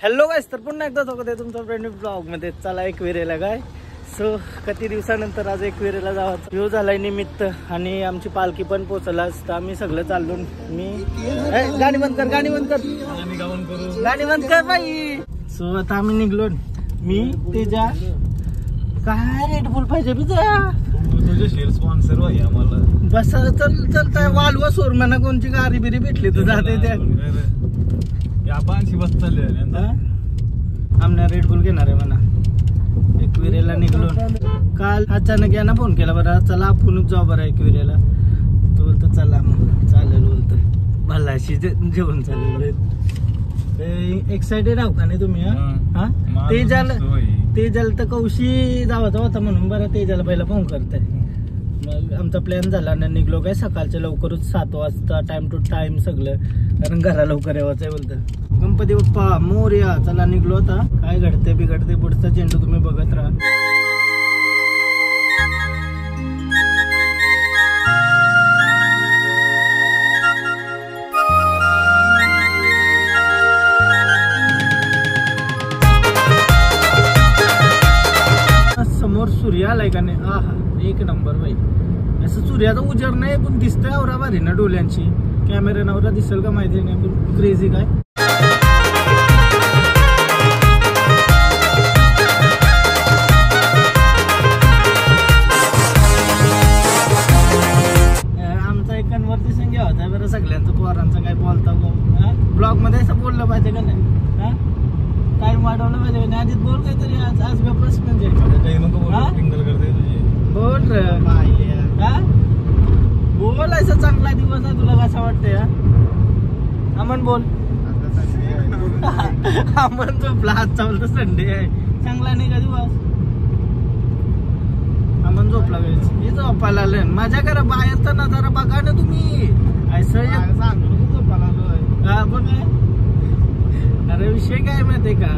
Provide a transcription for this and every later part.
Hello गाईस, तर पुन्हा एकदा स्वागत आहे तुमचा फ्रेंड ब्लॉग मध्ये. चला एकविरेला काय सो किती दिवसानंतर आज एकविरेला जायचा व्ह्यू झालाय निमित्त आणि आमची पालखी पण पोहोचलाच. तर आम्ही सगळं चाललो. मी गाडी बंद कर, गाडी बंद कर, गाडी बंद कर बाई. सो आता आम्ही निघलो. मी तेजा काय रेडबुल पाहिजे बिजा तुझे शेअर स्पॉन्सर व्हाय आम्हाला. बस चल चलताय वालवा सोर म्हणा कोणची गाडी बिरी भेटली तर जाते त्या बस चालले आमना रेडबुल घेणार आहे म्हणा. एकविरेला निघलो. काल अचानक याना फोन केला, बरं चला आपणच जाऊ बरं एकविरेला. तो बोलतो चला मग चालेल बोलतो. भलाशी जेवण चाललेलं. एक्साइटेड आहो का नाही तुम्ही? हा ते झालं तर कौशी जावाचा होता म्हणून बरं ते झालं पहिला फोन करताय. मग आमचा प्लॅन झाला ना निघलो काय सकाळच्या लवकरच 7 वाजता टाइम टू टाइम सगळं, कारण घरा लवकर यावाचं आहे बोलतं. गणपती बाप्पा मोरया. चला निघलो. आता काय घडते बिघडते पुढचा चेंडू तुम्ही बघत राहा. समोर सूर्य आलाय का नाही? हा एक नंबर बाई. असं सूर्याचा उजेड नाही पण दिसतंय आवरा भारी ना डोल्यांची. कॅमेरा नवरा दिसेल का माहिती नाही पण क्रेझी काय. आमचा एक कन्व्हर्सेशन घ्या होता बरं सगळ्यांचं पोरांचं काय बोलता ब्लॉग मध्ये असं बोललं पाहिजे का नाही? हा टाइम वाढवलं पाहिजे नाही. आधीच बोल काहीतरी. आज गप्पच म्हणजे बोल बोलायचं. चांगला दिवस आहे तुला कसं वाटतंय? अमन बोल. अमन झोपला. आज चालतं संडे आहे. चांगला नाही का दिवस? अमन झोपला मी झोपायला आलोय. माझ्या घरा बाहेर तर नजारा बघा ना तुम्ही. असं झोपायला आलोय. हा बघ. अरे विषय काय माहितीये का,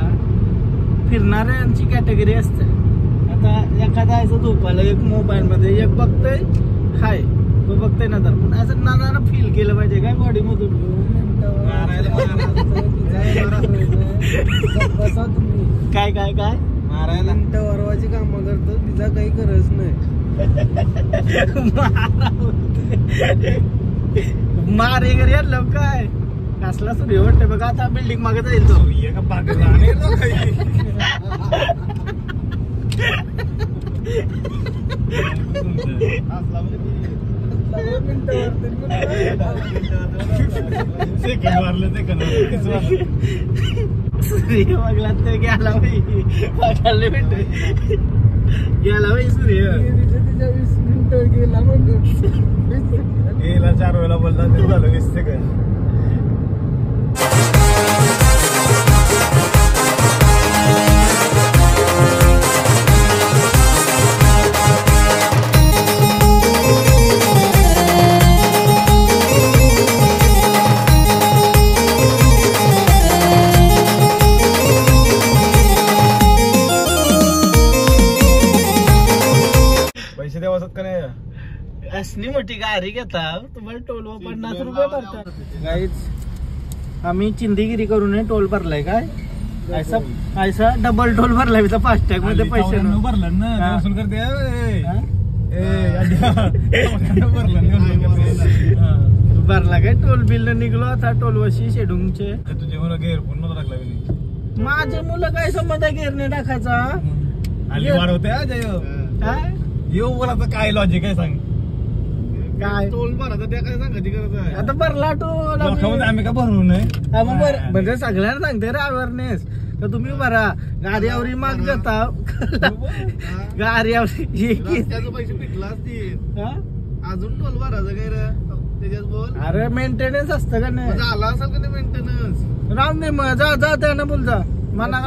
फिरणाऱ्यांची कॅटेगरी असते. आता एखादा असं झोपायला एक मोबाईल मध्ये एक बघतोय हाय तो बघतोय ना, तर पण असं नजारा फील केलं पाहिजे काय बॉडी मधून. काय काय काय मारायला वरवाची कामं करतो तिचा काही गरज नाही. मारे घरी आणलं काय कसला सूर्य वाटतंय बघा. आता बिल्डिंग मागे जाईल तो. सूर्य बघला तर गेला बाई. बघायला भेटतोय गेला बाई सूर्य. 20 मिनिटं गेला गेला 4 वेळा बोलला ते झालं 20 सेकंद. पैसे द्यावासात का नाही? असली मोठी गाडी घेता तुम्हाला टोल 50 रुपये भरतात. गाईच आम्ही चिंदीगिरी करून टोल भरलाय काय. ऐसा डबल टोल भरलाय. फास्टॅग मध्ये पैसे भरलं ना वसूल करते. भरला काय टोल बिल निघलो. आता टोल वशी शेडूंगचे. तुझे मुलं गेअर पूर्ण टाकला. माझे मुलं काय समज आहे गेअरने टाकायचा. वाढवते येऊ बोला काय लॉजिक आहे सांग. काय टोल भरायचा त्या काय सांगायची गरज आहे? आता भरला टोल आम्ही का भरू नये? म्हणजे सगळ्यांना सांगते रे अवेअरनेस. तर तुम्ही भरा. गाडीवरी माग जाता गाडीवरी पैसे पिटला असतील अजून टोल भरायचं काय रे त्याच्यात बोल. अरे मेंटेनन्स असतं का नाही? झाला असेल का नाही मेंटेनन्स? राम दे मग जा जा त्यानं बोल जा. मला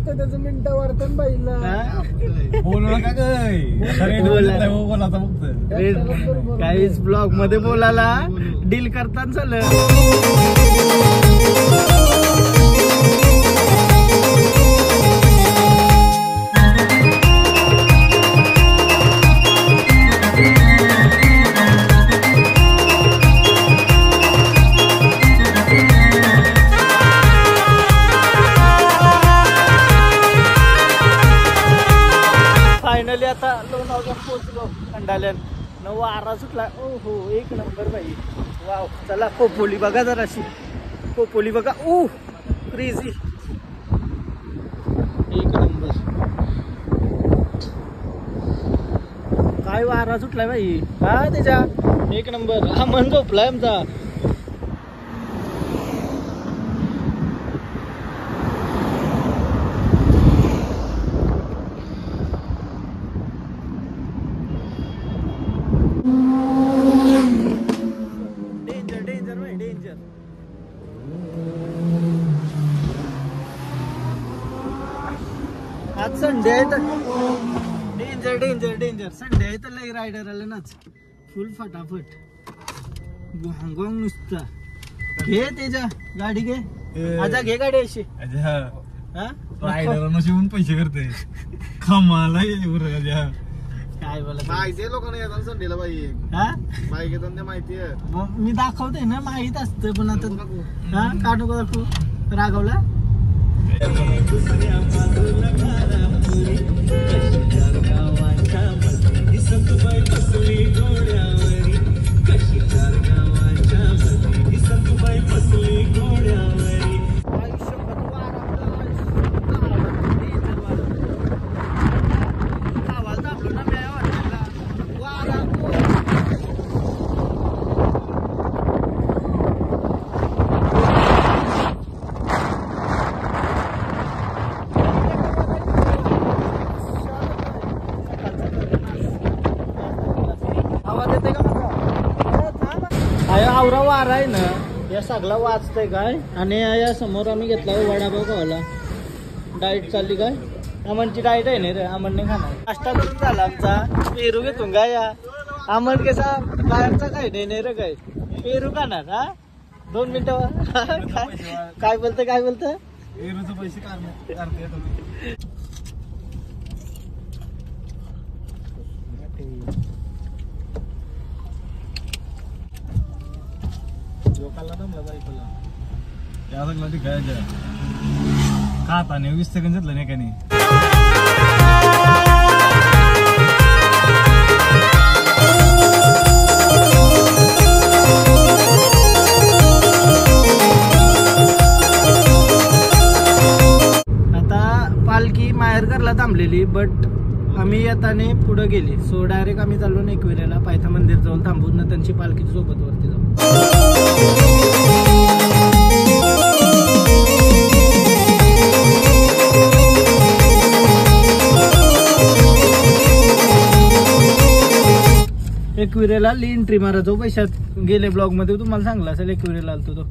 त्याचं मिनिट वाढतं बाईला बोलू नका काय बोलायचं फक्त. काहीच ब्लॉग मध्ये बोलायला डील करताना झालं. आता लोणावळ्यात पोहोचलो खंडाल्यान. वारा सुटला. ओ हो एक नंबर बाई. वाव. चला खोपोली बघा जराशी. खोपोली बघा. ओ क्रेझी. एक नंबर. काय वारा सुटलाय बाई. हा त्याच्या एक नंबर. हा मन झोपलाय आमचा. आज संडे आहे तर डेंजर डेंजर डेंजर. संडे आहे तर लई रायडर आले नाच. फुल फटाफट गोंग नुसता. घे त्याच्या गाडी घे. आता घे गाडी अशी. रायडर नशिवून पैसे करते कमाला. काय बोला माहितीये लोकांना येतात संडेला बाई. हा बाईक येतात माहिती आहे. मी दाखवते ना माहित असतं पण आता हा काढू दाखवू. रागवला. आवरा वारा आहे ना या सगळा वाचतंय काय. आणि या समोर आम्ही घेतला वडापाव खावाला. डाएट चालली काय. अमनची डाएट आहे ना रे. अमनने खाणार. नाश्ता करून झाला आमचा. पेरू घेतो का या. अमन कसा बाहेरचा काय नाही रे काय. पेरू खाणार. हा 2 मिनिटं. काय बोलतं काय बोलतं. पेरूचे पैसे काढणार. लोकांना दमला बायकोला. त्या सगळं ते काय खाताने 20 सेकंड घेतलं नाही काही. आता पालखी माहेरघरला थांबलेली बट आम्ही येताने पुढे गेली. सो डायरेक्ट आम्ही चाललो ना एकविरेला. पायथा मंदिर जाऊन थांबून ना त्यांची पालखी सोबत वरती जाऊ. एकविरेला एंट्री मारा. जो पैशात गेले ब्लॉग मध्ये तुम्हाला सांगला असेल. एकविरेला आलतो तो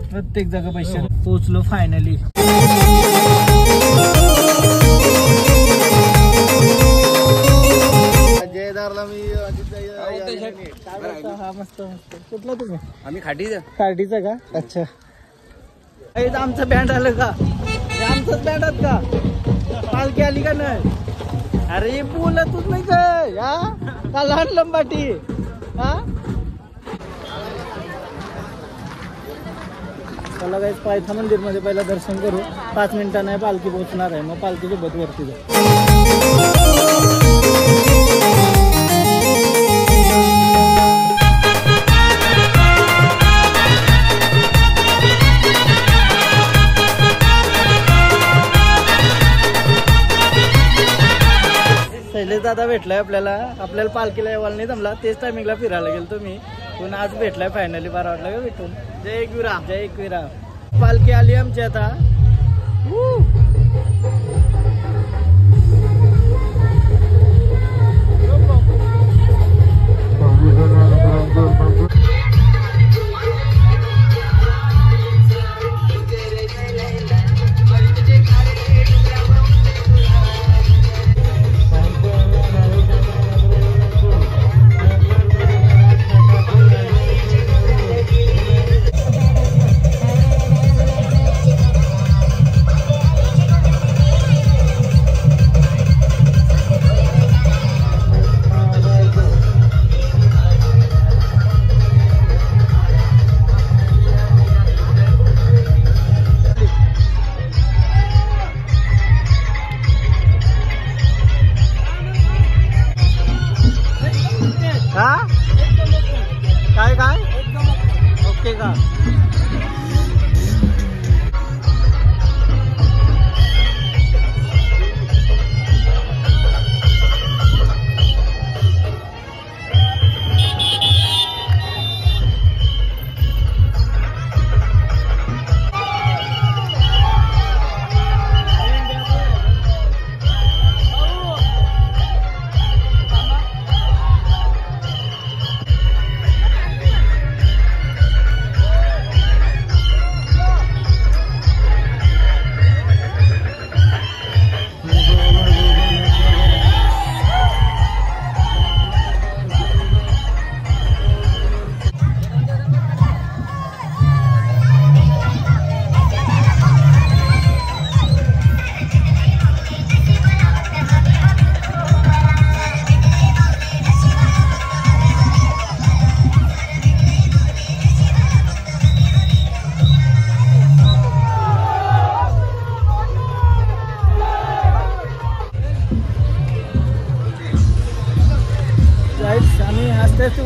प्रत्येक जागा पैशात पोहोचलो फायनली. जयदारला मी हा मस्त मस्त. कुठला तुम्ही. आम्ही खाटीचा का. अच्छा आमचं बँड आलं का. आमचंच बँड आहात का. पालखी आली का नाही. अरे बोलतच नाही काय. का लहान लंबाटी. हा चला गाईस पायथा मंदिर मध्ये पहिला दर्शन करू. 5 मिनिटांनी पालखी पोहोचणार आहे. मग पालखी सोबत वरती जाऊ. शैलेश दादा भेटलाय आपल्याला. आपल्याला पालखीला यावायला नाही जमला. तेच टायमिंगला फिरायला गेलो तुम्ही. पण आज भेटलाय फायनली. 12 वाटला का भेटून. जय एकविरा जय एकविरा. पालखी आली आमची आता.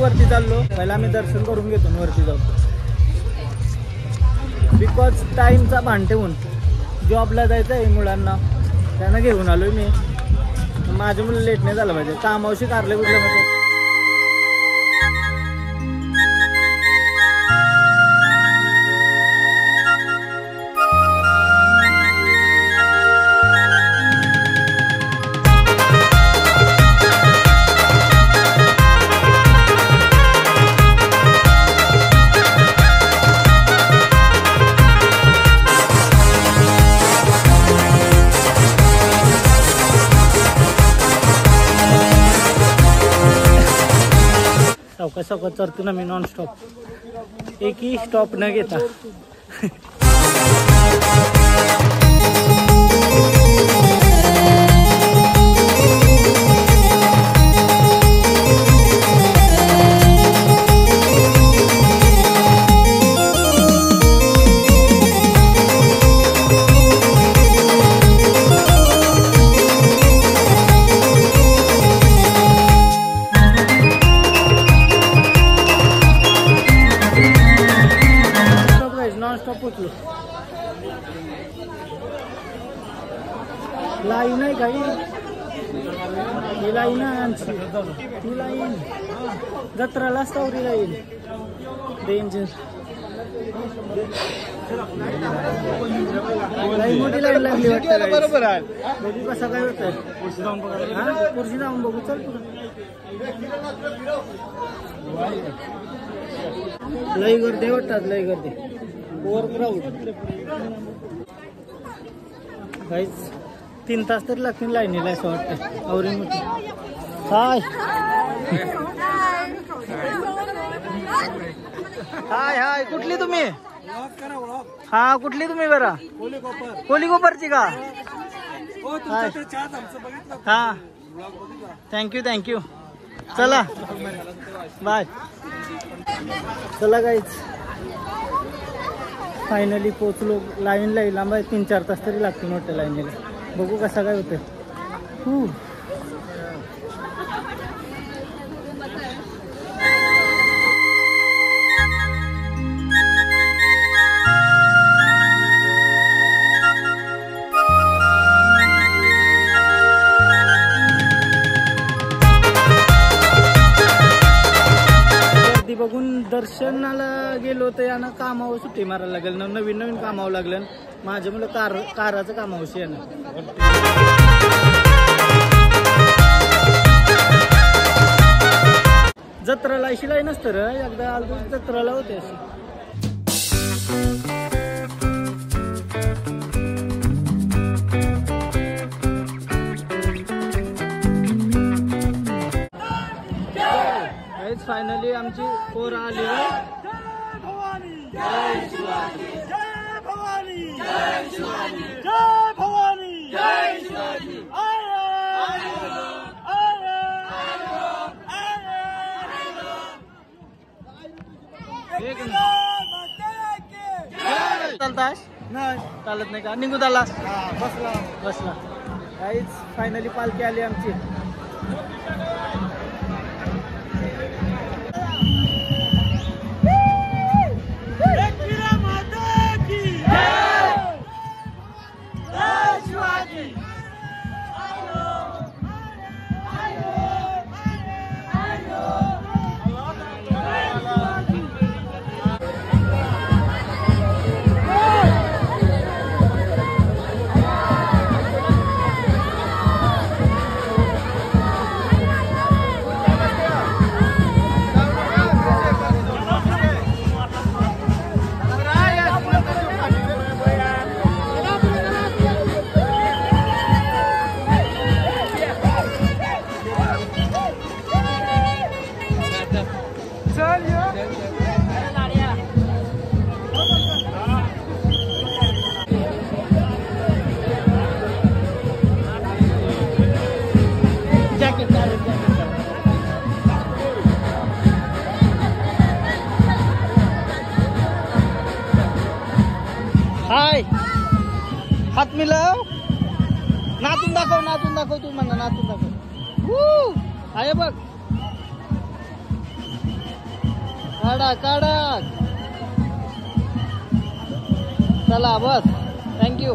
वरती चाललो. पहिला आम्ही दर्शन करून घेतो आणि वरती जाऊ. बिकॉज टाईमचा भान ठेवून जॉबला जायचं आहे मुलांना, त्यांना घेऊन आलोय मी. माझ्या मुलं लेट नाही झालं पाहिजे. कामावशी कारले कुठलं मध्ये सावकाश चढतो ना मी नॉन स्टॉप, एकही स्टॉप न घेता. पोचलो. लाईन आहे काही, ही लाईन आहे आमची, ती लाईन जत्राला स्टोरी लाईन डेंजर. लाईन मोठी लाईन लागली वाटतं. बरोबर आहे. बघू कसं काय होत आहे. खुर्शी जाऊन बघू. चल लई गर्दी वाटतात, लई गर्दी, ओव्हर क्राऊड. काहीच 3 तास तरी लागतील लाईनीला असं वाटतं. आवरी मोठी. हाय हाय हाय, कुठली तुम्ही? हा कुठली तुम्ही बरा? कोलीकोपरची का? हा थँक्यू थँक्यू. चला बाय. चला गाईच फायनली पोचलो. लाईन लांब आहे, 3-4 तास तरी लागतील मोठ्या लाईनीला. बघू कसा काय होतं. बघून दर्शनाला गेलो तर यानं कामावर सुट्टी मारायला लागेल. नवीन नवीन कामावं लागलं. माझ्या मुलं काराचं कामावशी यानं. जत्राला अशी लाईन असतं र. एकदा आलो जत्राला होते अशी. फायनली आमची पोर आली. जय भवानी जय शिवाजी, जय भवानी जय शिवाजी, जय भवानी जय शिवाजी. चालतास नाही? चालत नाही का? निघून आला. बसला. काहीच फायनली पालखी आली आमची. हाय हात मिलाव. नातून दाखव तू म्हणा. नातून दाखव. आहे बघ. काढा काढा. चला बस. थँक्यू.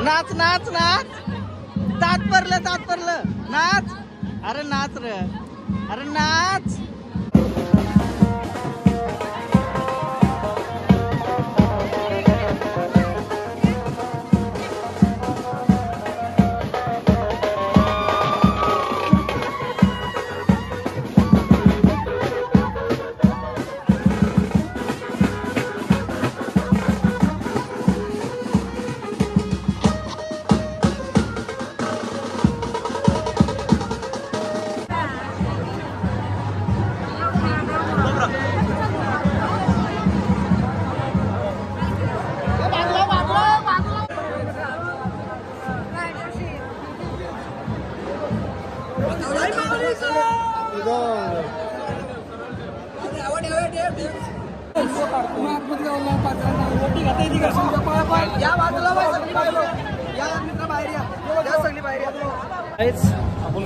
नाच नाच नाच. तात पडलं नाच. अरे नाच रे. अरे नाच.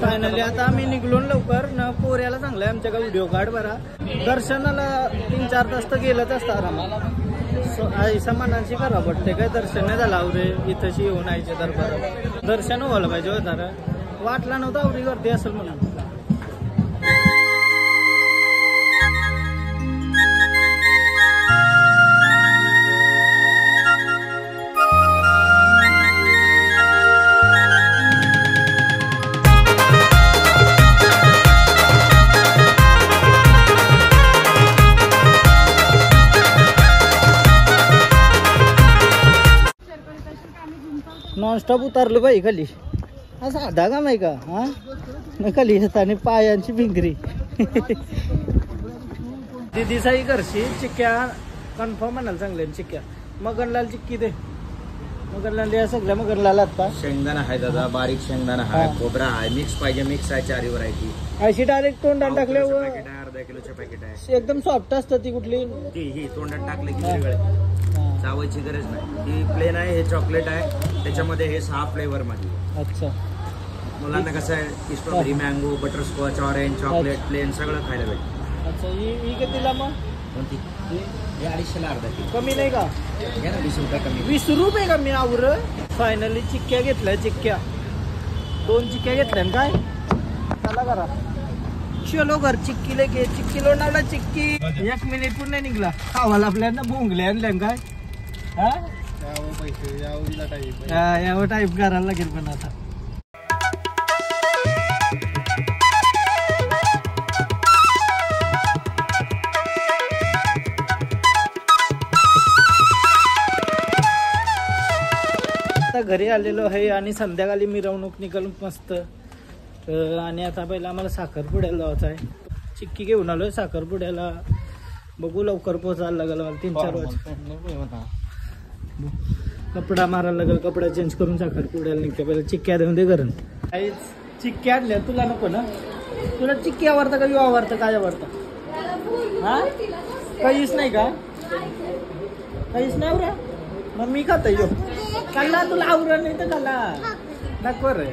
फायनली आता आम्ही निघलो लवकर न. पोऱ्याला चांगलाय आमच्या का व्हिडिओ काढ बरा. दर्शनाला 3-4 तास तर गेलंच असतं आम्हाला. आईसा मनाची करा पडते काय दर्शन नाही झालं आवरे. इथंशी येऊन आईचे दरबार दर्शन व्हायला पाहिजे होता. वाटला नव्हता आवडी गर्दी असेल म्हणून. नॉनस्टॉप उतारलं बाई खाली. असं आधा काम आहे का? हा न खाली येताना पायांची भिंगरी. दिदीसाई करशी चिक्क्या कन्फर्म म्हणाल चांगल्या चिक्क्या. मगनलाल चिक्की दे. मगनलाल या सगळ्या मगनलाल आता. शेंगदाणा आहे दादा, बारीक शेंगदाणा आहे, खोबरा आहे, मिक्स पाहिजे मिक्स आहे, 4 व्हरायटी. अशी डायरेक्ट तोंडात टाकल्यावर पॅकेट आहे, अर्धा किलोचे पॅकेट आहे. एकदम सॉफ्ट असतं ती. कुठली ही तोंडात टाकले की वेगळे चावायची गरज नाही. ही प्लेन आहे, हे चॉकलेट आहे, त्याच्यामध्ये हे 6 फ्लेवर मध्ये. अच्छा. मुलांना कसं आहे strawberry, mango, butterscotch, orange, chocolate, plain सगळं खायला भेटतं. अच्छा. ही कितीला मग? कोणती? हे 250ला अर्धा किलो. कमी नाही का? घ्या ना 20 रुपये कमी. 20 रुपये कमी आवर. फायनली चिक्क्या घेतल्या. चिक्क्या 2 चिक्क्या घेतल्या काय. चला करा. चलो घर चिक्की लेके. चिक्की लोणावला चिक्की. 1 मिनिट पण नाही निघला. खावाला आपल्याला भोंगले आणल्या काय. यावं टाईप करायला लागेल पण आता. घरी आलेलो आहे आणि संध्याकाळी मिरवणूक निघाल मस्त. आणि आता पहिला आम्हाला साखरपुड्याला जायचं आहे. चिक्की घेऊन आलोय साखरपुड्याला. बघू लवकर पोचायला लागेल मला. 3-4 वाजता कपडा मारायला लागेल. कपडा चेंज करून साखरपुड्याला निघते. पहिला चिक्क्या देऊन दे घरून. काहीच चिक्क्या आणल्या. तुला नको ना? तुला चिक्की आवडतं का यू आवडतं? काय आवडतं? हा काहीच नाही का? काहीच नाही आवरा. मग मी खात यो खाल्ला. तुला आवरण नाही तर खाल्ला नको रे.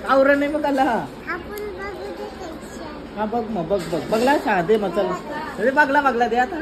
आवरण नाही मग खाल्ला. हा बघ मग बघ बघला दे मग. चल अरे बघला दे आता.